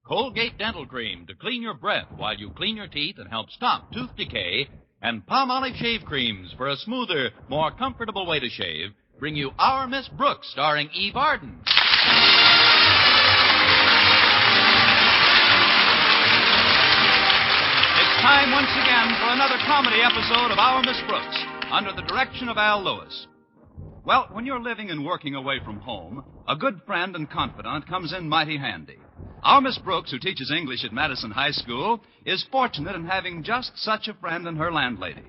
Colgate Dental Cream to clean your breath while you clean your teeth and help stop tooth decay, and Palmolive Shave Creams for a smoother, more comfortable way to shave, bring you Our Miss Brooks, starring Eve Arden. It's time once again for another comedy episode of Our Miss Brooks, under the direction of Al Lewis. Well, when you're living and working away from home, a good friend and confidant comes in mighty handy. Our Miss Brooks, who teaches English at Madison High School, is fortunate in having just such a friend in her landlady.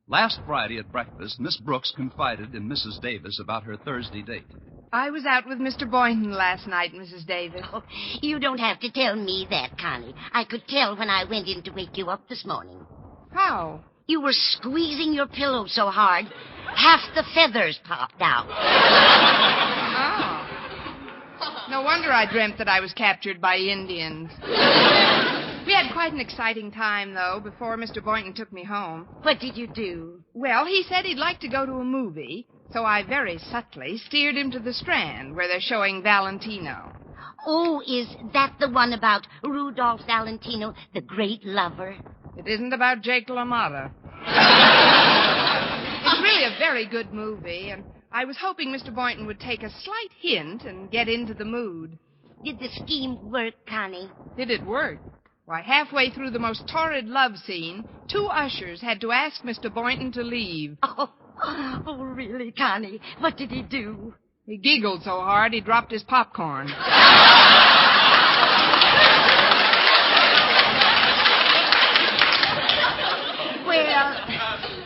Last Friday at breakfast, Miss Brooks confided in Mrs. Davis about her Thursday date. I was out with Mr. Boynton last night, Mrs. Davis. Oh, you don't have to tell me that, Connie. I could tell when I went in to wake you up this morning. How? You were squeezing your pillow so hard, half the feathers popped out. Oh. No wonder I dreamt that I was captured by Indians. We had quite an exciting time, though, before Mr. Boynton took me home. What did you do? Well, he said he'd like to go to a movie, so I very subtly steered him to the Strand, where they're showing Valentino. Oh, is that the one about Rudolph Valentino, the great lover? It isn't about Jake LaMotta. It's really a very good movie, and I was hoping Mr. Boynton would take a slight hint and get into the mood. Did the scheme work, Connie? Did it work? Why, halfway through the most torrid love scene, 2 ushers had to ask Mr. Boynton to leave. Oh, really, Connie? What did he do? He giggled so hard he dropped his popcorn. Well,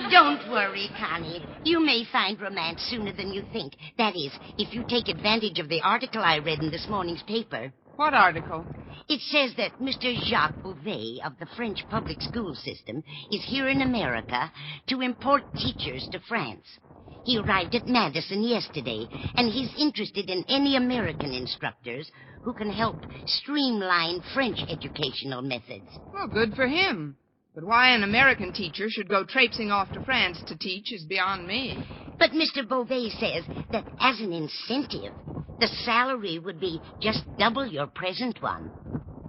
don't worry, Connie. You may find romance sooner than you think. That is, if you take advantage of the article I read in this morning's paper. What article? It says that Mr. Jacques Bouvet of the French public school system is here in America to import teachers to France. He arrived at Madison yesterday, and he's interested in any American instructors who can help streamline French educational methods. Well, good for him. But why an American teacher should go traipsing off to France to teach is beyond me. But Mr. Bouvet says that as an incentive, the salary would be just double your present one.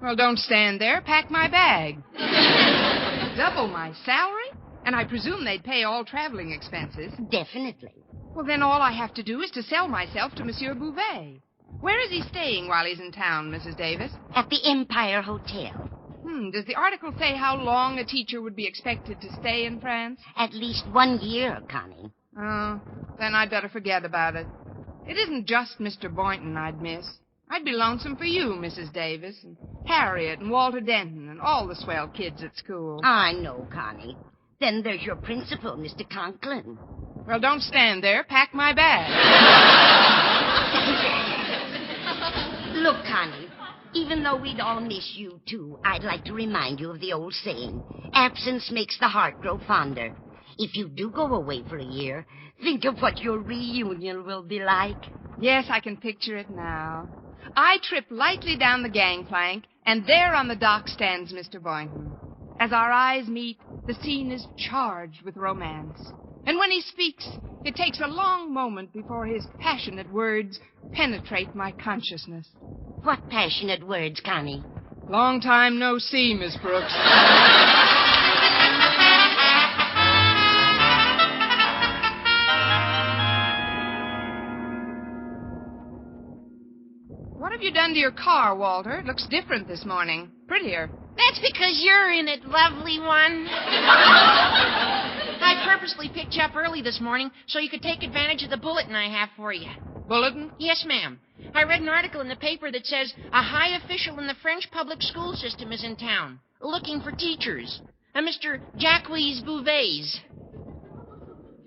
Well, don't stand there. Pack my bag. Double my salary? And I presume they'd pay all traveling expenses. Definitely. Well, then all I have to do is to sell myself to Monsieur Bouvet. Where is he staying while he's in town, Mrs. Davis? At the Empire Hotel. Does the article say how long a teacher would be expected to stay in France? At least 1 year, Connie. Oh, then I'd better forget about it. It isn't just Mr. Boynton I'd miss. I'd be lonesome for you, Mrs. Davis, and Harriet and Walter Denton and all the swell kids at school. I know, Connie. Then there's your principal, Mr. Conklin. Well, don't stand there. Pack my bag. Look, Connie, even though we'd all miss you, too, I'd like to remind you of the old saying, absence makes the heart grow fonder. If you do go away for a year, think of what your reunion will be like. Yes, I can picture it now. I trip lightly down the gangplank, and there on the dock stands Mr. Boynton. As our eyes meet, the scene is charged with romance. And when he speaks, it takes a long moment before his passionate words penetrate my consciousness. What passionate words, Connie? Long time no see, Miss Brooks. What have you done to your car, Walter? It looks different this morning. Prettier. That's because you're in it, lovely one. I purposely picked you up early this morning so you could take advantage of the bulletin I have for you. Bulletin? Yes, ma'am. I read an article in the paper that says a high official in the French public school system is in town, looking for teachers. A Mr. Jacques Bouvet.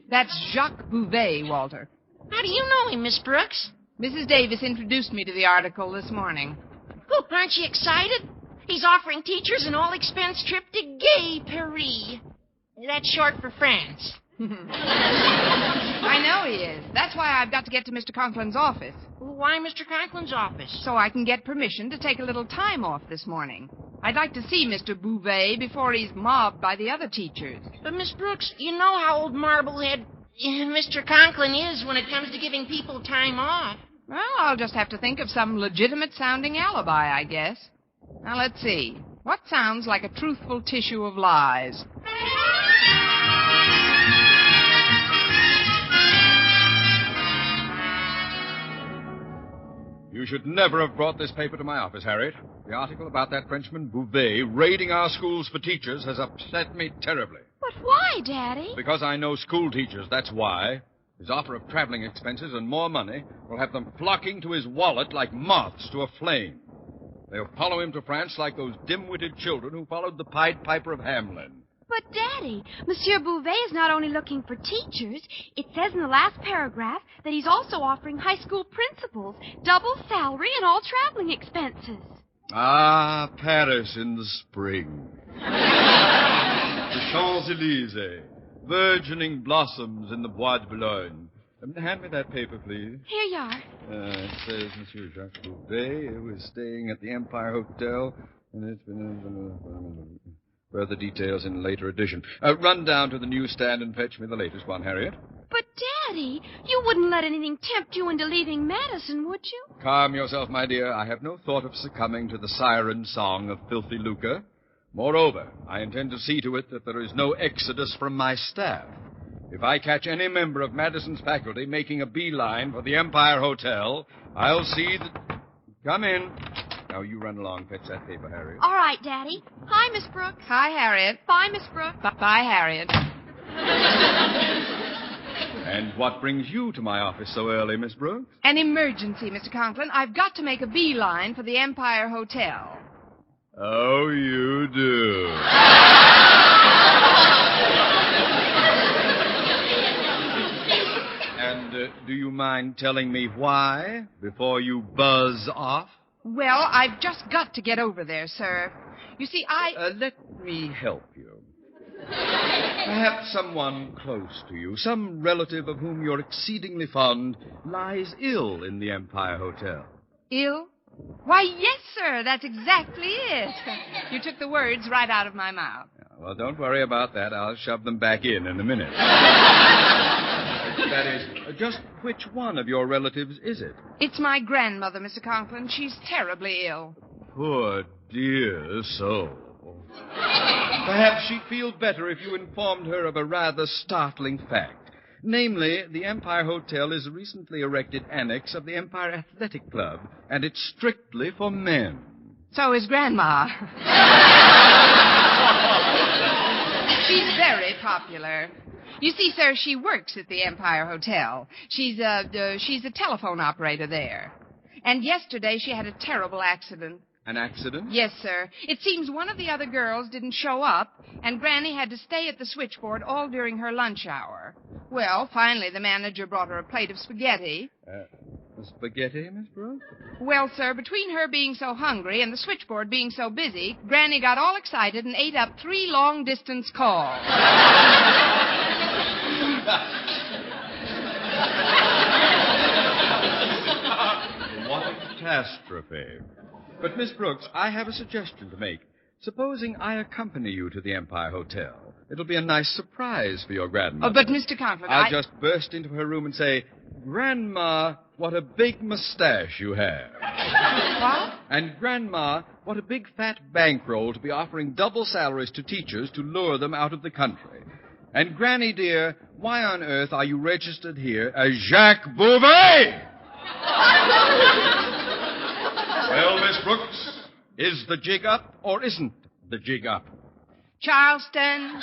That's Jacques Bouvet, Walter. How do you know him, Miss Brooks? Mrs. Davis introduced me to the article this morning. Oh, aren't you excited? He's offering teachers an all-expense trip to Gay Paris. That's short for France. I know he is. That's why I've got to get to Mr. Conklin's office. Why Mr. Conklin's office? So I can get permission to take a little time off this morning. I'd like to see Mr. Bouvet before he's mobbed by the other teachers. But, Miss Brooks, you know how old Marblehead Mr. Conklin is when it comes to giving people time off. Well, I'll just have to think of some legitimate-sounding alibi, I guess. Now, let's see. What sounds like a truthful tissue of lies? You should never have brought this paper to my office, Harriet. The article about that Frenchman, Bouvet, raiding our schools for teachers has upset me terribly. But why, Daddy? Because I know school teachers, that's why. His offer of traveling expenses and more money will have them flocking to his wallet like moths to a flame. They'll follow him to France like those dim-witted children who followed the Pied Piper of Hamelin. But, Daddy, Monsieur Bouvet is not only looking for teachers. It says in the last paragraph that he's also offering high school principals double salary and all traveling expenses. Ah, Paris in the spring. The Champs-Élysées. Virgining blossoms in the Bois de Boulogne. Hand me that paper, please. Here you are. It says Monsieur Jacques Bouvet was staying at the Empire Hotel, and it's been... Further details in a later edition. Run down to the newsstand and fetch me the latest one, Harriet. But, Daddy, you wouldn't let anything tempt you into leaving Madison, would you? Calm yourself, my dear. I have no thought of succumbing to the siren song of filthy lucre. Moreover, I intend to see to it that there is no exodus from my staff. If I catch any member of Madison's faculty making a beeline for the Empire Hotel, I'll see that... Come in. Now, you run along, fetch that paper, Harriet. All right, Daddy. Hi, Miss Brooks. Hi, Harriet. Bye, Miss Brooks. Bye, Harriet. And what brings you to my office so early, Miss Brooks? An emergency, Mr. Conklin. I've got to make a beeline for the Empire Hotel. Oh, you do. And do you mind telling me why before you buzz off? Well, I've just got to get over there, sir. You see, Let me help you. Perhaps someone close to you, some relative of whom you're exceedingly fond, lies ill in the Empire Hotel. Ill? Why, yes, sir. That's exactly it. You took the words right out of my mouth. Well, don't worry about that. I'll shove them back in a minute. That is, just which one of your relatives is it? It's my grandmother, Mr. Conklin. She's terribly ill. Poor dear soul. Perhaps she'd feel better if you informed her of a rather startling fact. Namely, the Empire Hotel is a recently erected annex of the Empire Athletic Club, and it's strictly for men. So is Grandma. She's very popular. You see, sir, she works at the Empire Hotel. She's a telephone operator there. And yesterday she had a terrible accident. An accident? Yes, sir. It seems one of the other girls didn't show up, and Granny had to stay at the switchboard all during her lunch hour. Well, finally, the manager brought her a plate of spaghetti. Spaghetti, Miss Brooks? Well, sir, between her being so hungry and the switchboard being so busy, Granny got all excited and ate up 3 long-distance calls. What a catastrophe. But, Miss Brooks, I have a suggestion to make. Supposing I accompany you to the Empire Hotel. It'll be a nice surprise for your grandmother. Oh, but, Mr. Conklin, I'll just burst into her room and say, Grandma, what a big mustache you have. What? And, Grandma, what a big fat bankroll to be offering double salaries to teachers to lure them out of the country. And, Granny, dear, why on earth are you registered here as Jacques Bouvet? Well, Miss Brooks, is the jig up or isn't the jig up? Charleston.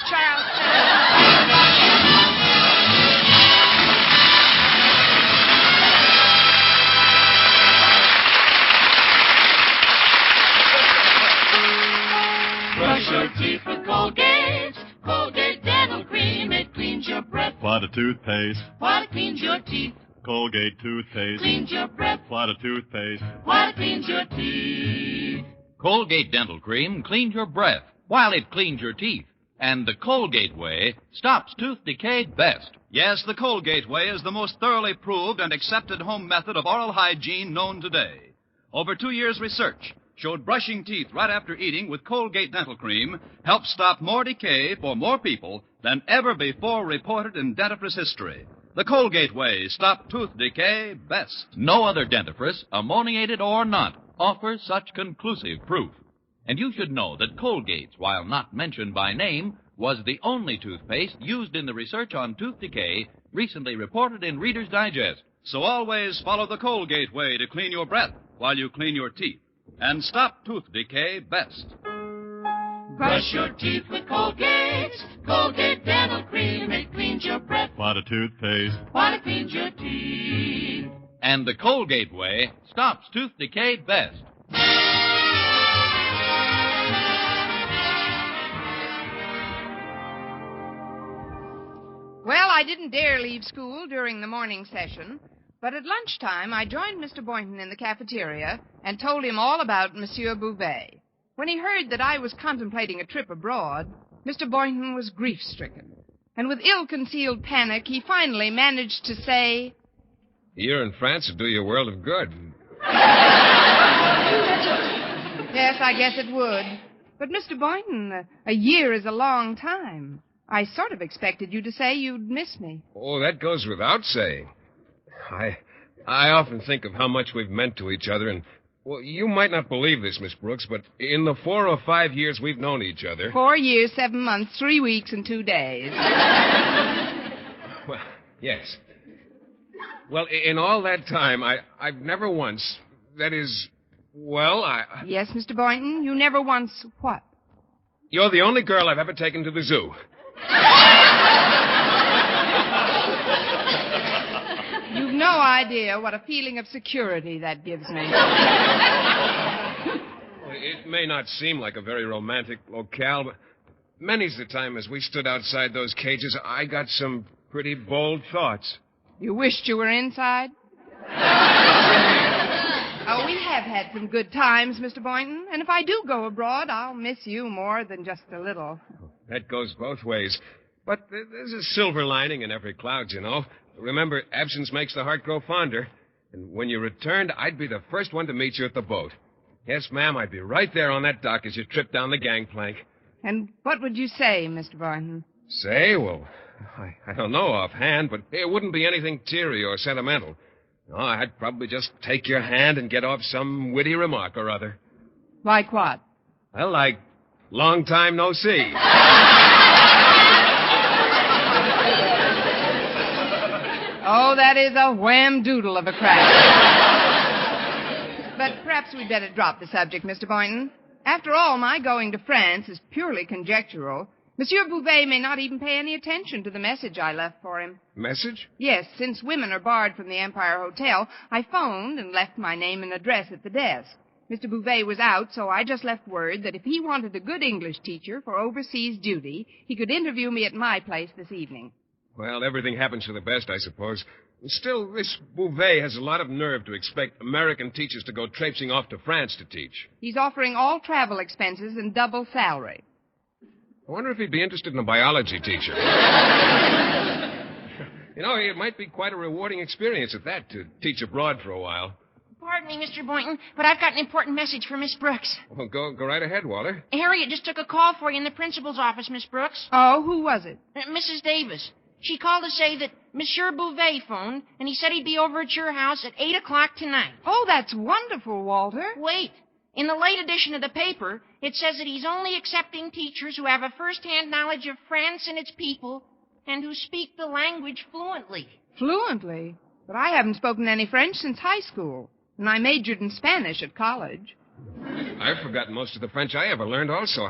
Brush your teeth with Colgate. Colgate Dental Cream. It cleans your breath. What a toothpaste. While it cleans your teeth. Colgate toothpaste. Cleans your breath. What a toothpaste. While it cleans your teeth. Colgate Dental Cream cleans your breath while it cleans your teeth. And the Colgate way stops tooth decay best. Yes, the Colgate way is the most thoroughly proved and accepted home method of oral hygiene known today. Over 2 years' research showed brushing teeth right after eating with Colgate Dental Cream helps stop more decay for more people than ever before reported in dentifrice history. The Colgate way stops tooth decay best. No other dentifrice, ammoniated or not, offers such conclusive proof. And you should know that Colgate's, while not mentioned by name, was the only toothpaste used in the research on tooth decay recently reported in Reader's Digest. So always follow the Colgate way to clean your breath while you clean your teeth. And stop tooth decay best. Brush your teeth with Colgate. Colgate Dental Cream. It cleans your breath What a toothpaste. while it cleans your teeth. And the Colgate way stops tooth decay best. Well, I didn't dare leave school during the morning session, but at lunchtime I joined Mr. Boynton in the cafeteria and told him all about Monsieur Bouvet. When he heard that I was contemplating a trip abroad, Mr. Boynton was grief-stricken. And with ill-concealed panic, he finally managed to say, Here in France would do you a world of good. Yes, I guess it would. But, Mr. Boynton, a year is a long time. I sort of expected you to say you'd miss me. Oh, that goes without saying. I often think of how much we've meant to each other, and, well, you might not believe this, Miss Brooks, but in the 4 or 5 years we've known each other... 4 years, 7 months, 3 weeks, and 2 days. Well, yes. Well, in all that time, I've never once, that is, well, Yes, Mr. Boynton, you never once what? You're the only girl I've ever taken to the zoo. You've no idea what a feeling of security that gives me. It may not seem like a very romantic locale, but many's the time as we stood outside those cages, I got some pretty bold thoughts. You wished you were inside? Oh, we have had some good times, Mr. Boynton, and if I do go abroad, I'll miss you more than just a little. That goes both ways. But there's a silver lining in every cloud, you know. Remember, absence makes the heart grow fonder. And when you returned, I'd be the first one to meet you at the boat. Yes, ma'am, I'd be right there on that dock as you tripped down the gangplank. And what would you say, Mr. Boynton? Say? Well, I don't know offhand, but it wouldn't be anything teary or sentimental. No, I'd probably just take your hand and get off some witty remark or other. Like what? Well, like, long time no see. Oh, that is a wham-doodle of a crack. But perhaps we'd better drop the subject, Mr. Boynton. After all, my going to France is purely conjectural. Monsieur Bouvet may not even pay any attention to the message I left for him. Message? Yes, since women are barred from the Empire Hotel, I phoned and left my name and address at the desk. Mr. Bouvet was out, so I just left word that if he wanted a good English teacher for overseas duty, he could interview me at my place this evening. Well, everything happens for the best, I suppose. Still, this Bouvet has a lot of nerve to expect American teachers to go traipsing off to France to teach. He's offering all travel expenses and double salary. I wonder if he'd be interested in a biology teacher. You know, it might be quite a rewarding experience at that, to teach abroad for a while. Pardon me, Mr. Boynton, but I've got an important message for Miss Brooks. Well, go right ahead, Walter. Harriet just took a call for you in the principal's office, Miss Brooks. Oh, who was it? Mrs. Davis. She called to say that Monsieur Bouvet phoned, and he said he'd be over at your house at 8 o'clock tonight. Oh, that's wonderful, Walter. Wait. In the late edition of the paper, it says that he's only accepting teachers who have a first-hand knowledge of France and its people and who speak the language fluently. Fluently? But I haven't spoken any French since high school, and I majored in Spanish at college. I've forgotten most of the French I ever learned also.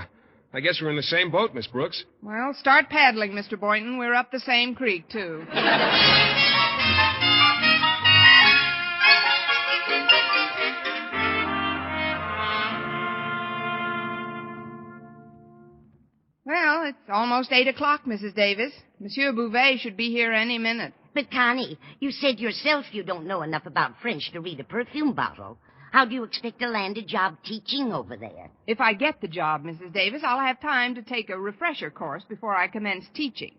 I guess we're in the same boat, Miss Brooks. Well, start paddling, Mr. Boynton. We're up the same creek, too. Well, it's almost 8 o'clock, Mrs. Davis. Monsieur Bouvet should be here any minute. But, Connie, you said yourself you don't know enough about French to read a perfume bottle. How do you expect to land a job teaching over there? If I get the job, Mrs. Davis, I'll have time to take a refresher course before I commence teaching.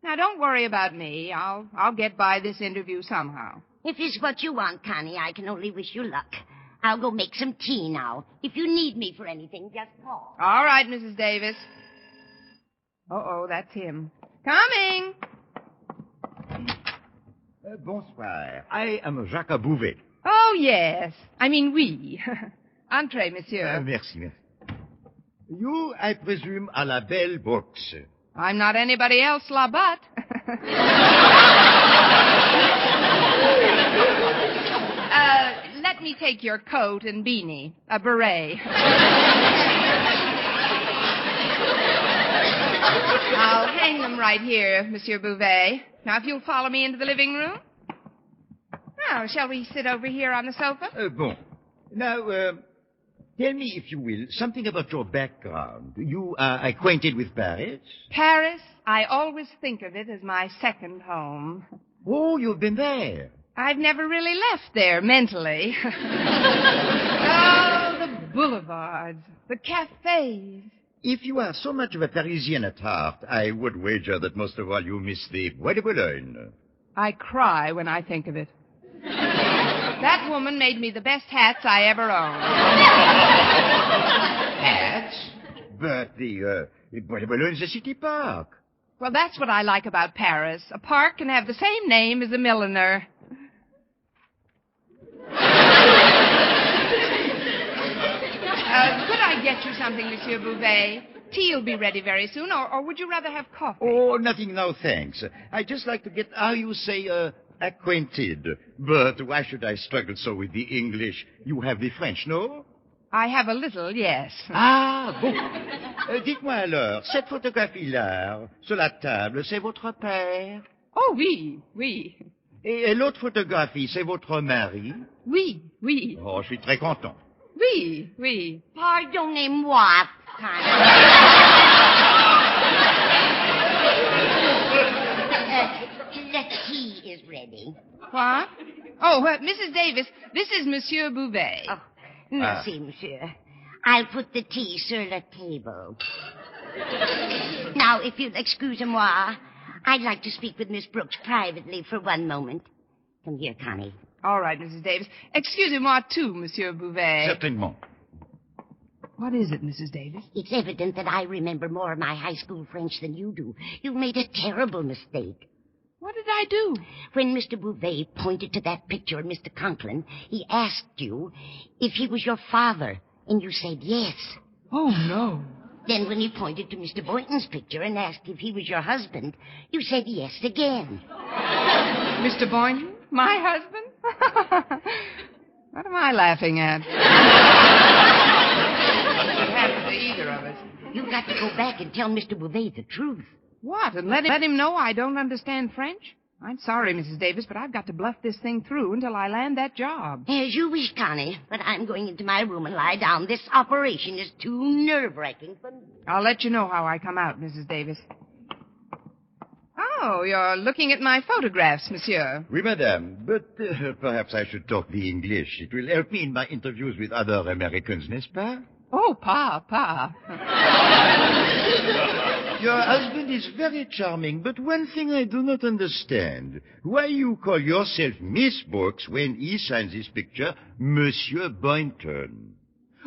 Now, don't worry about me. I'll get by this interview somehow. If it's what you want, Connie, I can only wish you luck. I'll go make some tea now. If you need me for anything, just call. All right, Mrs. Davis. Uh-oh, that's him. Coming! Bonsoir. I am Jacques Bouvet. Oh, yes. I mean, oui. Entrez, monsieur. Merci. You, I presume, are la Belle Brooks. I'm not anybody else, la but. Let me take your coat and beanie. A beret. I'll hang them right here, Monsieur Bouvet. Now, if you'll follow me into the living room. Now, shall we sit over here on the sofa? Bon. Now, tell me, if you will, something about your background. You are acquainted with Paris? Paris, I always think of it as my second home. Oh, you've been there. I've never really left there mentally. Oh, the boulevards, the cafes. If you are so much of a Parisian at heart, I would wager that most of all you miss the Bois de Boulogne. I cry when I think of it. That woman made me the best hats I ever owned. Hats? But the Bois de Boulogne is a city park. Well, that's what I like about Paris. A park can have the same name as a milliner. Could I get you something, Monsieur Bouvet? Tea will be ready very soon, or would you rather have coffee? Oh, nothing now, thanks. I just like to get, how you say, acquainted. But why should I struggle so with the English? You have the French, no? I have a little, yes. Ah, bon. Dites-moi alors, cette photographie-là, sur la table, c'est votre père? Oh, oui, oui. Et l'autre photographie, c'est votre mari? Oui, oui. Oh, je suis très content. Oui, oui. Pardonnez-moi, the tea is ready. What? Oh, Mrs. Davis, this is Monsieur Bouvet. Oh, merci, monsieur. I'll put the tea sur la table. Now, if you'll excuse-moi, I'd like to speak with Miss Brooks privately for one moment. Come here, Connie. All right, Mrs. Davis. Excusez-moi, too, Monsieur Bouvet. Certainement. What is it, Mrs. Davis? It's evident that I remember more of my high school French than you do. You've made a terrible mistake. What did I do? When Mr. Bouvet pointed to that picture of Mr. Conklin, he asked you if he was your father, and you said yes. Oh, no. Then when he pointed to Mr. Boynton's picture and asked if he was your husband, you said yes again. Mr. Boynton? My husband? What am I laughing at? What happened to either of us? You've got to go back and tell Mr. Bouvet the truth. What, and let him know I don't understand French? I'm sorry, Mrs. Davis, but I've got to bluff this thing through until I land that job. As you wish, Connie, but I'm going into my room and lie down. This operation is too nerve-wracking for me. I'll let you know how I come out, Mrs. Davis. Oh, you're looking at my photographs, monsieur. Oui, madame, but perhaps I should talk the English. It will help me in my interviews with other Americans, n'est-ce pas? Oh, pa. Your husband is very charming, but one thing I do not understand. Why you call yourself Miss Brooks when he signs his picture Monsieur Boynton?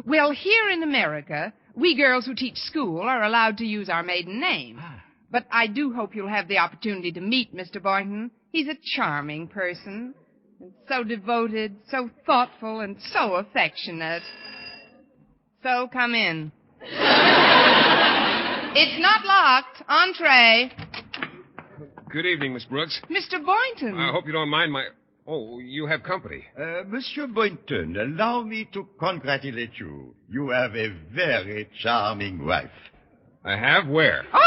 Well, here in America, we girls who teach school are allowed to use our maiden name. But I do hope you'll have the opportunity to meet Mr. Boynton. He's a charming person. And so devoted, so thoughtful, and so affectionate. So come in. It's not locked. Entree. Good evening, Miss Brooks. Mr. Boynton. I hope you don't mind my... Oh, you have company. Monsieur Boynton, allow me to congratulate you. You have a very charming wife. I have? Where? Oh!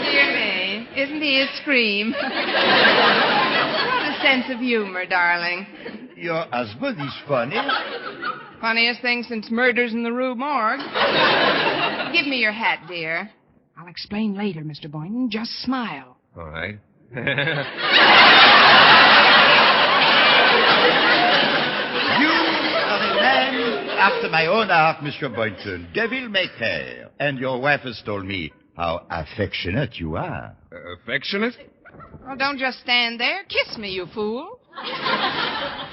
Dear me. Isn't he a scream? What a sense of humor, darling. Your husband is funny. Funniest thing since Murders in the Rue Morgue. Give me your hat, dear. I'll explain later, Mr. Boynton. Just smile. All right. You are a man after my own heart, Mr. Boynton. Devil may care. And your wife has told me how affectionate you are. Affectionate? Well, don't just stand there. Kiss me, you fool.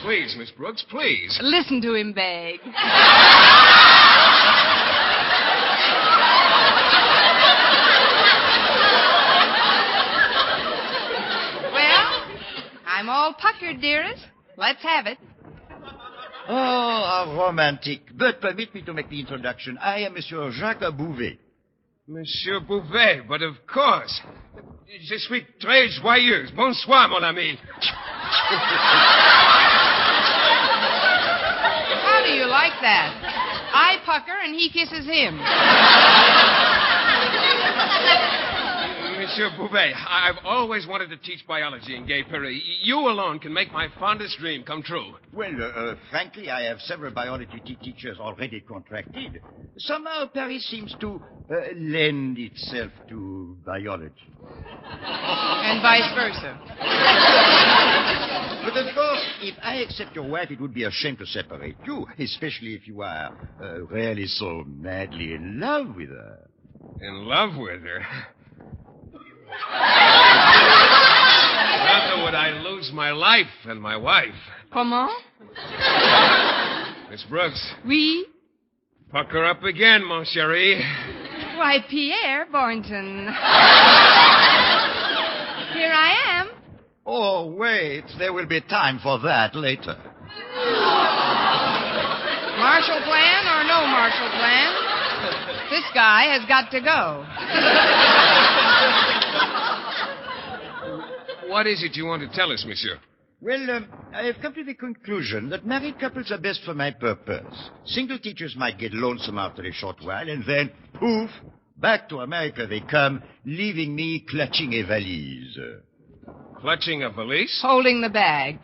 Please, Miss Brooks, please. Listen to him beg. Well, I'm all puckered, dearest. Let's have it. Oh, how romantic. But permit me to make the introduction. I am Monsieur Jacques Bouvet. Monsieur Bouvet, but of course. Je suis très joyeuse. Bonsoir, mon ami. How do you like that? I pucker and he kisses him. Monsieur Bouvet, I've always wanted to teach biology in Gay Paris. You alone can make my fondest dream come true. Well, frankly, I have several biology teachers already contracted. Somehow Paris seems to lend itself to biology. And vice versa. But of course, if I accept your wife, it would be a shame to separate you, especially if you are really so madly in love with her. In love with her? Rather would I lose my life and my wife. Comment? Miss Brooks. Oui? Pucker up again, mon chéri. Why, Pierre Boynton. Here I am. Oh, wait. There will be time for that later. Marshall Plan or no Marshall Plan? This guy has got to go. What is it you want to tell us, monsieur? Well, I have come to the conclusion that married couples are best for my purpose. Single teachers might get lonesome after a short while, and then, poof, back to America they come, leaving me clutching a valise. Clutching a valise? Holding the bag.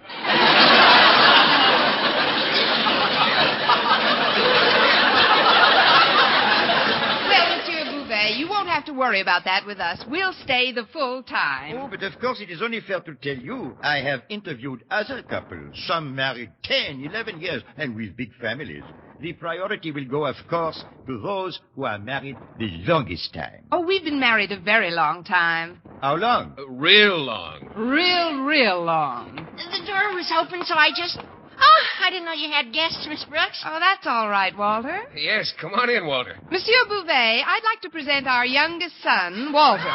You won't have to worry about that with us. We'll stay the full time. Oh, but of course it is only fair to tell you I have interviewed other couples, some married 10, 11 years, and with big families. The priority will go, of course, to those who are married the longest time. Oh, we've been married a very long time. How long? Real long. Real long. The door was open, so I just... Oh, I didn't know you had guests, Miss Brooks. Oh, that's all right, Walter. Yes, come on in, Walter. Monsieur Bouvet, I'd like to present our youngest son, Walter.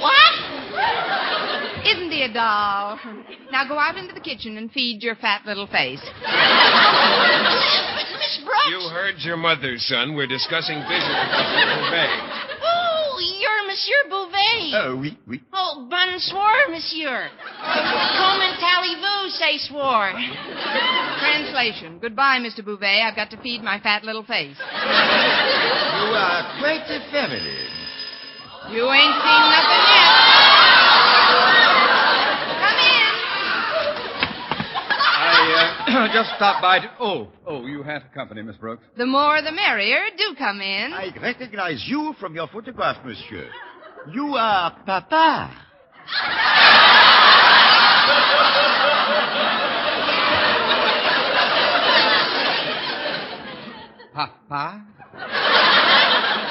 What? Isn't he a doll? Now go out into the kitchen and feed your fat little face. Miss Brooks. You heard your mother, son. We're discussing business with Monsieur Bouvet. Oh, you're Monsieur Bouvet. Oui. Oh, bonsoir, monsieur. Comment allez-vous, say swore. Translation. Goodbye, Mr. Bouvet. I've got to feed my fat little face. You are quite a family. You ain't seen nothing yet. Come in. I just stopped by to... Oh, you have company, Miss Brooks. The more the merrier. Do come in. I recognize you from your photograph, monsieur. You are Papa. Papa?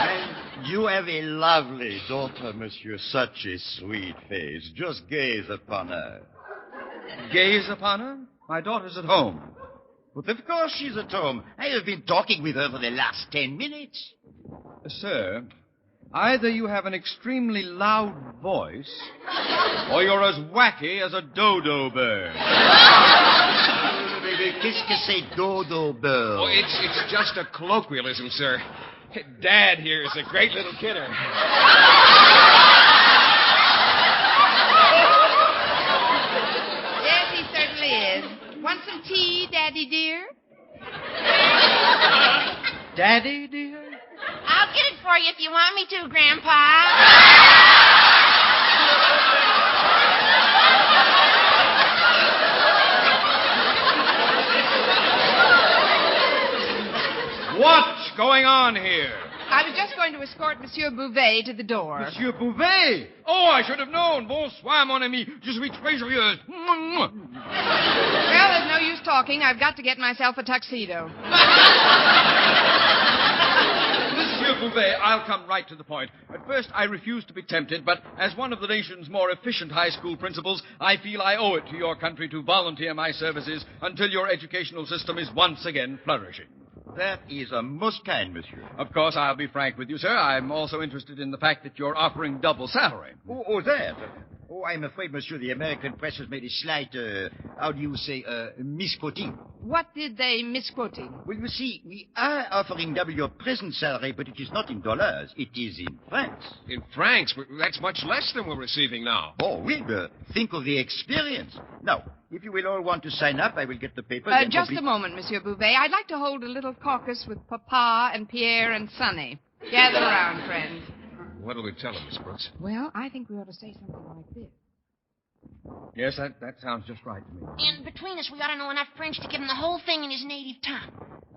And you have a lovely daughter, monsieur. Such a sweet face. Just gaze upon her. Gaze upon her? My daughter's at home. But of course she's at home. I have been talking with her for the last 10 minutes. Sir, either you have an extremely loud voice, or you're as wacky as a dodo bird. Qu'est-ce que c'est dodo bird? Oh, it's just a colloquialism, sir. Dad here is a great little kidder. Yes, he certainly is. Want some tea, Daddy dear? Daddy, dear? I'll get it for you if you want me to, Grandpa. What's going on here? I was just going to escort Monsieur Bouvet to the door. Monsieur Bouvet! Oh, I should have known. Bonsoir, mon ami. Je suis très joyeuse. Well, there's no use talking. I've got to get myself a tuxedo. Monsieur Bouvet, I'll come right to the point. At first, I refused to be tempted, but as one of the nation's more efficient high school principals, I feel I owe it to your country to volunteer my services until your educational system is once again flourishing. That is most kind, monsieur. Of course, I'll be frank with you, sir. I'm also interested in the fact that you're offering double salary. Oh, that. Oh, I'm afraid, monsieur, the American press has made a slight, misquoting. What did they misquoting? Well, you see, we are offering double your present salary, but it is not in dollars. It is in francs. In francs? That's much less than we're receiving now. Oh, oui, but think of the experience. Now, if you will all want to sign up, I will get the papers. Just a moment, Monsieur Bouvet. I'd like to hold a little caucus with Papa and Pierre and Sonny. Gather around, friends. What'll we tell him, Miss Brooks? Well, I think we ought to say something like this. Yes, that sounds just right to me. And between us, we ought to know enough French to give him the whole thing in his native tongue.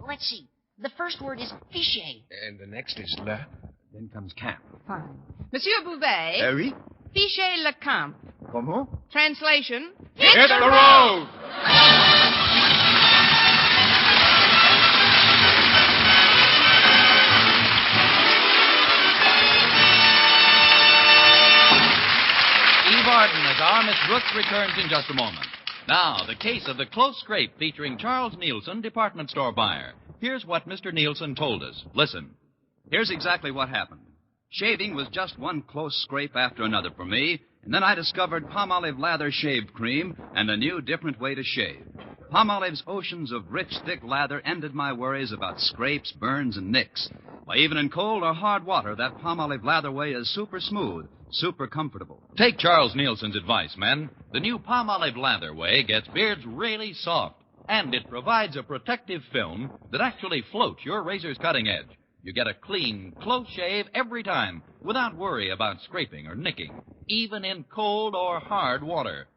Let's see. The first word is fichet. And the next is le. Then comes camp. Fine. Monsieur Bouvet. Oui? Fichez le camp. Comment? Translation. Hit the road! Eve Arden as our Miss Brooks returns in just a moment. Now, the case of the close scrape featuring Charles Nielsen, department store buyer. Here's what Mr. Nielsen told us. Listen. Here's exactly what happened. Shaving was just one close scrape after another for me, and then I discovered Palmolive Lather Shave Cream and a new, different way to shave. Palmolive's oceans of rich, thick lather ended my worries about scrapes, burns, and nicks. Why, even in cold or hard water, that Palmolive Lather way is super smooth, super comfortable. Take Charles Nielsen's advice, men. The new Palmolive Lather way gets beards really soft, and it provides a protective film that actually floats your razor's cutting edge. You get a clean, close shave every time, without worry about scraping or nicking, even in cold or hard water.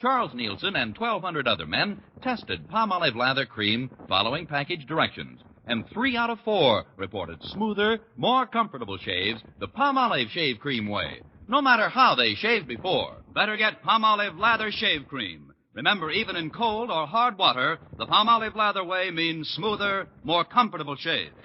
Charles Nielsen and 1,200 other men tested Palmolive Lather Cream following package directions, and 3 out of 4 reported smoother, more comfortable shaves the Palmolive Shave Cream way, no matter how they shaved before. Better get Palmolive Lather Shave Cream. Remember, even in cold or hard water, the Palmolive Lather way means smoother, more comfortable shaves.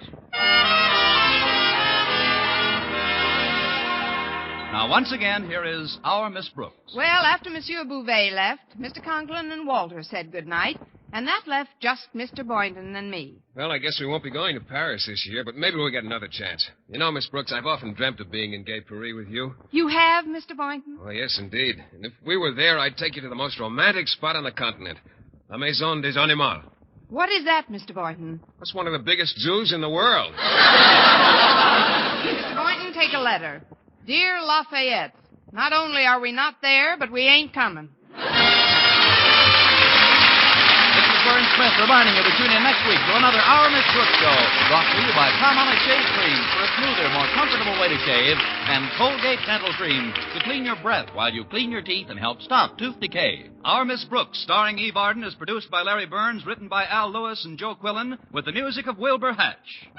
Now, once again, here is our Miss Brooks. Well, after Monsieur Bouvet left, Mr. Conklin and Walter said good night, and that left just Mr. Boynton and me. Well, I guess we won't be going to Paris this year, but maybe we'll get another chance. You know, Miss Brooks, I've often dreamt of being in Gay Paris with you. You have, Mr. Boynton? Oh, yes, indeed. And if we were there, I'd take you to the most romantic spot on the continent, La Maison des Animaux. What is that, Mr. Boynton? That's one of the biggest zoos in the world. Mr. Boynton, take a letter. Dear Lafayette, not only are we not there, but we ain't coming. This is Vern Smith reminding you to tune in next week for another Our Miss Brooks show, brought to you by Palmolive Shave Cream for a smoother, more comfortable way to shave, and Colgate Dental Cream to clean your breath while you clean your teeth and help stop tooth decay. Our Miss Brooks, starring Eve Arden, is produced by Larry Burns, written by Al Lewis and Joe Quillen, with the music of Wilbur Hatch.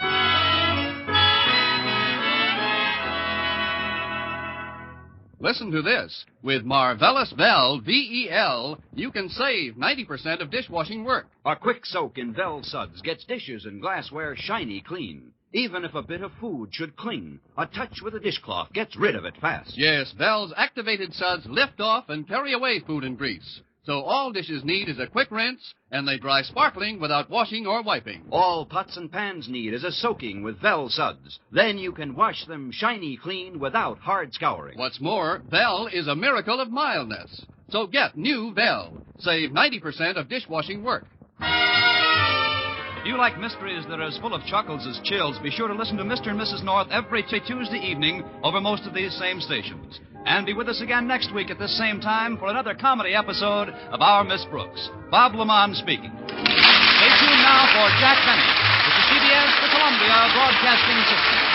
Listen to this. With Marvelous Vel, V-E-L, you can save 90% of dishwashing work. A quick soak in Vel suds gets dishes and glassware shiny clean. Even if a bit of food should cling, a touch with a dishcloth gets rid of it fast. Yes, Vel's activated suds lift off and carry away food and grease. So all dishes need is a quick rinse, and they dry sparkling without washing or wiping. All pots and pans need is a soaking with Vel suds. Then you can wash them shiny clean without hard scouring. What's more, Vel is a miracle of mildness. So get new Vel. Save 90% of dishwashing work. If you like mysteries that are as full of chuckles as chills, be sure to listen to Mr. and Mrs. North every Tuesday evening over most of these same stations. And be with us again next week at this same time for another comedy episode of Our Miss Brooks. Bob Lamont speaking. Stay tuned now for Jack Benny with the CBS, the Columbia Broadcasting System.